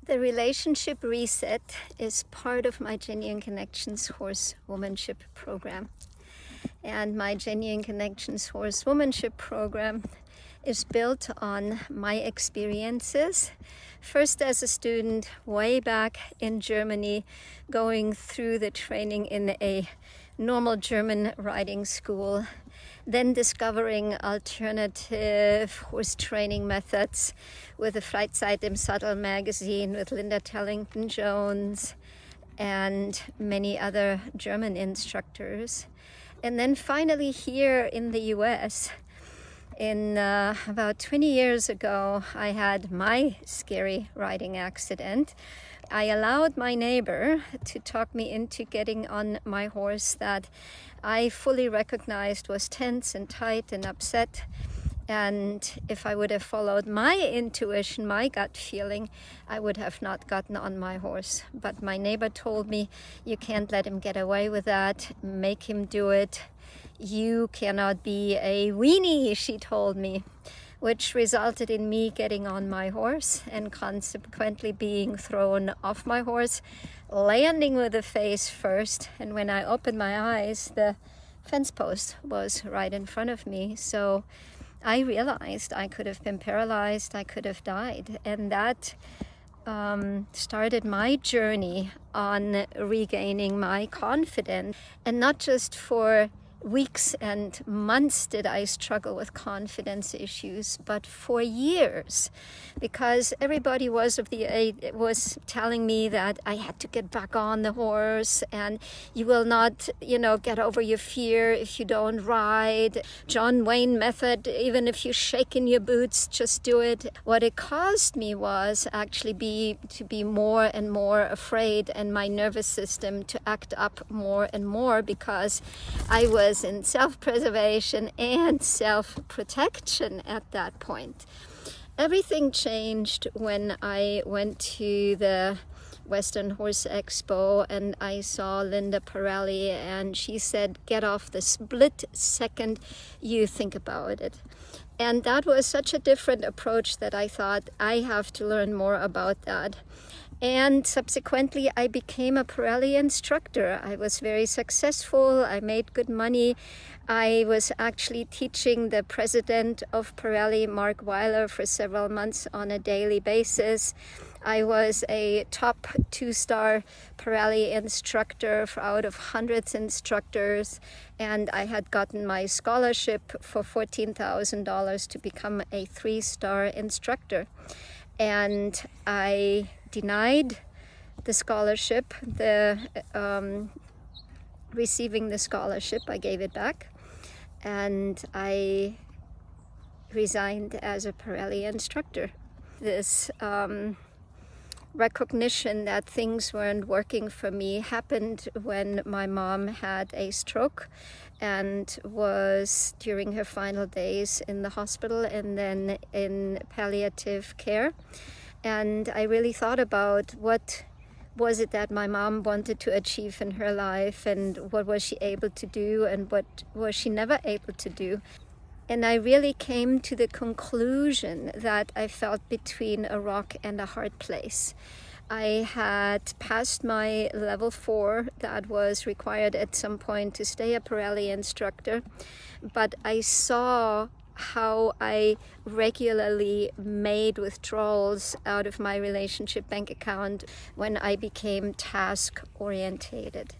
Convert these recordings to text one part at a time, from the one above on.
The relationship reset is part of my Genuine Connections Horsewomanship program. And my Genuine Connections Horsewomanship program is built on my experiences. First as a student way back in Germany, going through the training in a normal German riding school, then discovering alternative horse training methods with the Freizeit im Sattel magazine with Linda Tellington-Jones and many other German instructors. And then finally here in the US, in about 20 years ago, I had my scary riding accident. I allowed my neighbor to talk me into getting on my horse that I fully recognized was tense and tight and upset. And if I would have followed my intuition, my gut feeling, I would have not gotten on my horse. But my neighbor told me, you can't let him get away with that. Make him do it. You cannot be a weenie, she told me, which resulted in me getting on my horse and consequently being thrown off my horse, landing with the face first. And when I opened my eyes, the fence post was right in front of me. So I realized I could have been paralyzed, I could have died. And that started my journey on regaining my confidence. And not just for weeks and months did I struggle with confidence issues, but for years, because everybody was telling me that I had to get back on the horse and you will not, get over your fear if you don't ride. John Wayne method, even if you shake in your boots, just do it. What it caused me was actually to be more and more afraid, and my nervous system to act up more and more, because I was in self-preservation and self-protection at that point. Everything changed when I went to the Western Horse Expo and I saw Linda Parelli, and she said, get off the split second you think about it. And that was such a different approach that I thought, I have to learn more about that. And subsequently, I became a Parelli instructor. I was very successful. I made good money. I was actually teaching the president of Parelli, Mark Weiler, for several months on a daily basis. I was a top 2-star Parelli instructor out of hundreds of instructors, and I had gotten my scholarship for $14,000 to become a 3-star instructor. And I denied the scholarship, receiving the scholarship. I gave it back, and I resigned as a Parelli instructor. This recognition that things weren't working for me happened when my mom had a stroke and was during her final days in the hospital and then in palliative care. And I really thought about what was it that my mom wanted to achieve in her life, and what was she able to do, and what was she never able to do. And I really came to the conclusion that I felt between a rock and a hard place. I had passed my level 4 that was required at some point to stay a Parelli instructor, but I saw how I regularly made withdrawals out of my relationship bank account when I became task orientated.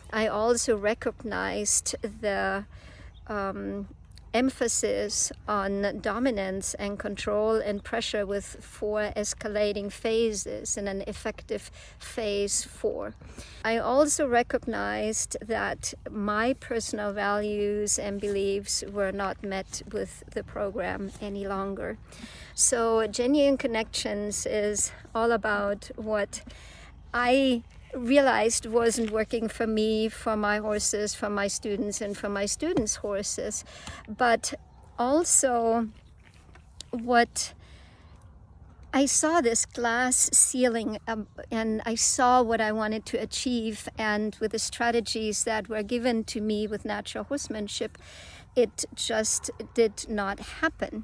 I also recognized the emphasis on dominance and control and pressure with 4 escalating phases and an effective phase 4. I also recognized that my personal values and beliefs were not met with the program any longer. So Genuine Connections is all about what I realized wasn't working for me, for my horses, for my students, and for my students' horses, but also what I saw this glass ceiling, and I saw what I wanted to achieve, and with the strategies that were given to me with natural horsemanship, it just did not happen.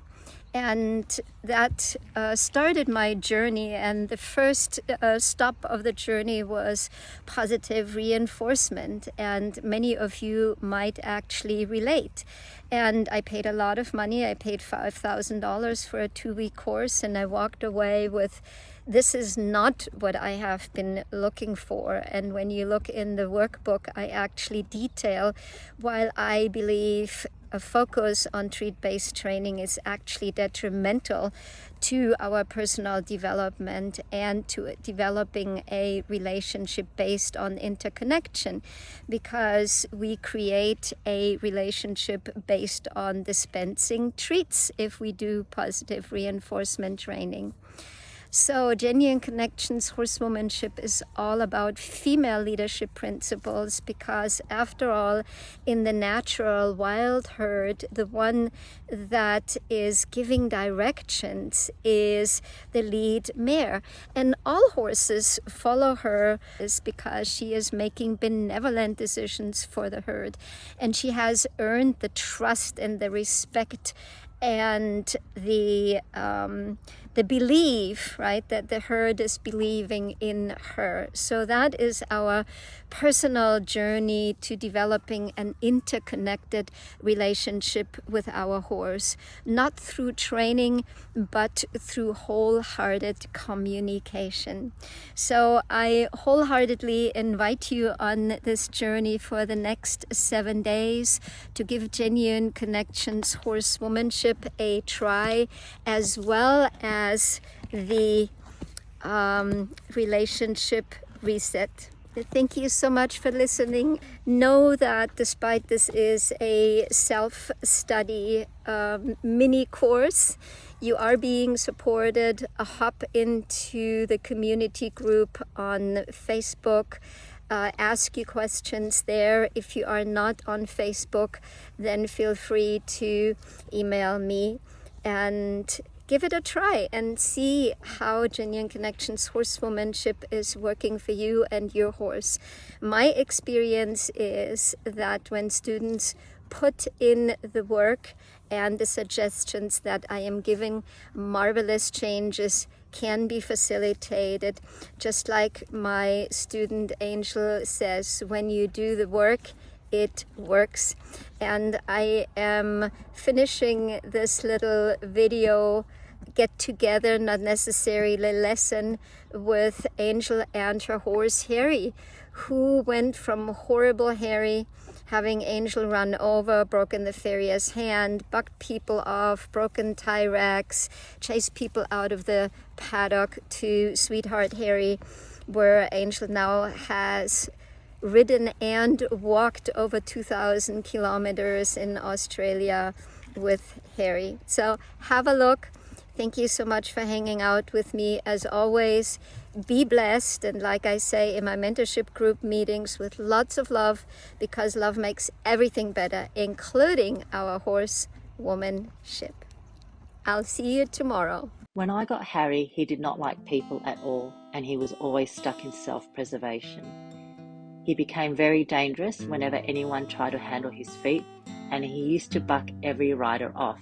And that started my journey. And the first stop of the journey was positive reinforcement. And many of you might actually relate. And I paid a lot of money. I paid $5,000 for a 2-week course. And I walked away with, this is not what I have been looking for. And when you look in the workbook, I actually detail, while I believe a focus on treat-based training is actually detrimental to our personal development and to developing a relationship based on interconnection, because we create a relationship based on dispensing treats if we do positive reinforcement training. So Genuine Connections Horsewomanship is all about female leadership principles, because after all, in the natural wild herd, the one that is giving directions is the lead mare. And all horses follow her is because she is making benevolent decisions for the herd. And she has earned the trust and the respect and the belief, right, that the herd is believing in her. So that is our personal journey to developing an interconnected relationship with our horse, not through training, but through wholehearted communication. So I wholeheartedly invite you on this journey for the next 7 days to give Genuine Connections Horsewomanship a try, as well as the relationship reset. Thank you so much for listening. Know that despite this is a self-study mini course, you are being supported. Hop into the community group on Facebook. Ask you questions there. If you are not on Facebook, then feel free to email me and give it a try and see how Genuine Connections Horsewomanship is working for you and your horse. My experience is that when students put in the work and the suggestions that I am giving, marvelous changes can be facilitated. Just like my student Angel says, when you do the work, it works. And I am finishing this little video get together, not necessarily lesson, with Angel and her horse Harry, who went from horrible Harry, having Angel run over, broken the farrier's hand, bucked people off, broken tie racks, chased people out of the paddock, to Sweetheart Harry, where Angel now has ridden and walked over 2,000 kilometers in Australia with Harry. So have a look. Thank you so much for hanging out with me. As always, be blessed. And like I say in my mentorship group meetings, with lots of love, because love makes everything better, including our horse womanship. I'll see you tomorrow. When I got Harry, he did not like people at all, and he was always stuck in self-preservation. He became very dangerous whenever anyone tried to handle his feet, and he used to buck every rider off.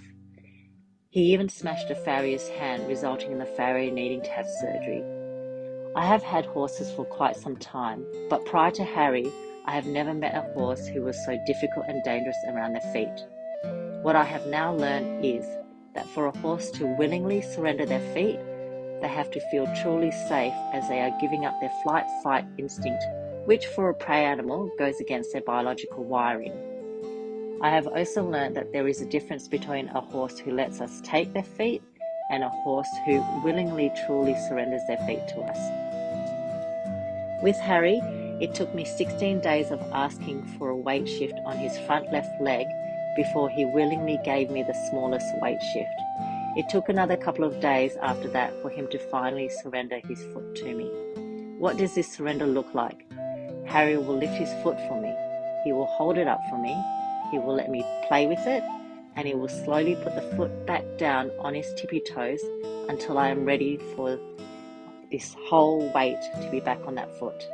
He even smashed a farrier's hand, resulting in the farrier needing to have surgery. I have had horses for quite some time, but prior to Harry, I have never met a horse who was so difficult and dangerous around their feet. What I have now learned is that for a horse to willingly surrender their feet, they have to feel truly safe, as they are giving up their flight-fight instinct, which for a prey animal goes against their biological wiring. I have also learned that there is a difference between a horse who lets us take their feet and a horse who willingly truly surrenders their feet to us. With Harry, it took me 16 days of asking for a weight shift on his front left leg before he willingly gave me the smallest weight shift. It took another couple of days after that for him to finally surrender his foot to me. What does this surrender look like? Harry will lift his foot for me. He will hold it up for me. He will let me play with it, and he will slowly put the foot back down on his tippy toes until I am ready for this whole weight to be back on that foot.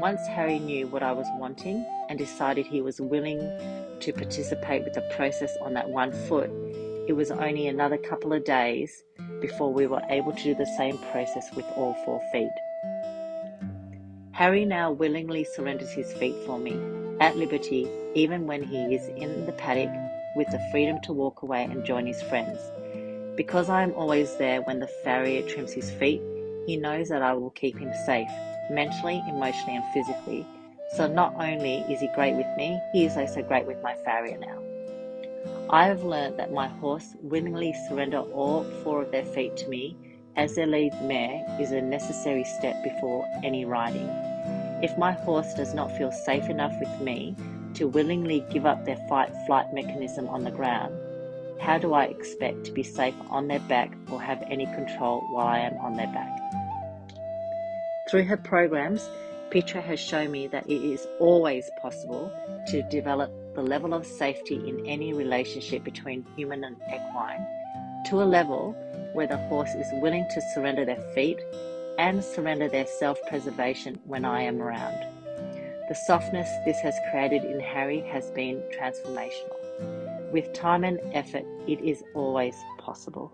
Once Harry knew what I was wanting and decided he was willing to participate with the process on that one foot, it was only another couple of days before we were able to do the same process with all 4 feet. Harry now willingly surrenders his feet for me, at liberty, even when he is in the paddock with the freedom to walk away and join his friends. Because I am always there when the farrier trims his feet, he knows that I will keep him safe, mentally, emotionally and physically. So not only is he great with me, he is also great with my farrier now. I have learned that my horse willingly surrender all 4 of their feet to me as their lead mare is a necessary step before any riding. If my horse does not feel safe enough with me to willingly give up their fight-flight mechanism on the ground, how do I expect to be safe on their back or have any control while I am on their back? Through her programs, Petra has shown me that it is always possible to develop the level of safety in any relationship between human and equine to a level where the horse is willing to surrender their feet and surrender their self-preservation when I am around. The softness this has created in Harry has been transformational. With time and effort, it is always possible.